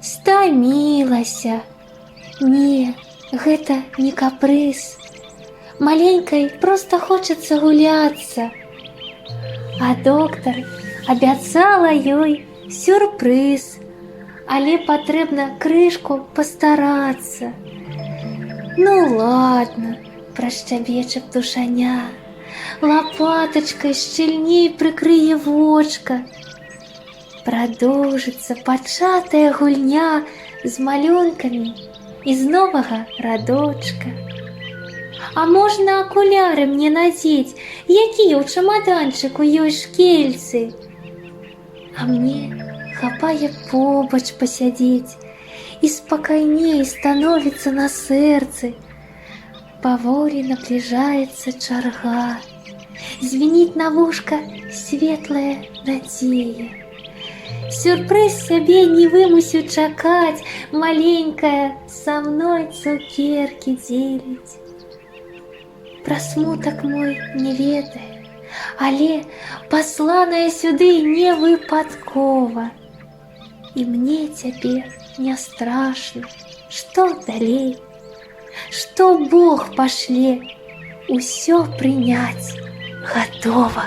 Стамілася. Не, гэта не капрыз. Маленькой просто хочется гуляться. А доктор абяцала ёй сюрприз, але патрэбна крышку пастарацца. Ну ладно, прашчабеча птушаня, лопаточкой шчыльней прыкрые вочка. Продолжится пачатая гульня з малюнкамі из новага радочка. А можна акуляры мне надзець, якія ў чамаданчыку ёсць шкельцы? А мне хапае побач пасядзець, и спокойней становится на сердце. Поволі наближается чарга, звенит на ушко светлая надея. Сюрприз себе не вымусю чакать, маленькая со мной цукерки делить. Про смуток мой не ведае, але посланая сюды не выпадкова. И мне теперь не страшно, что далей, что Бог пошле, усё принять готово.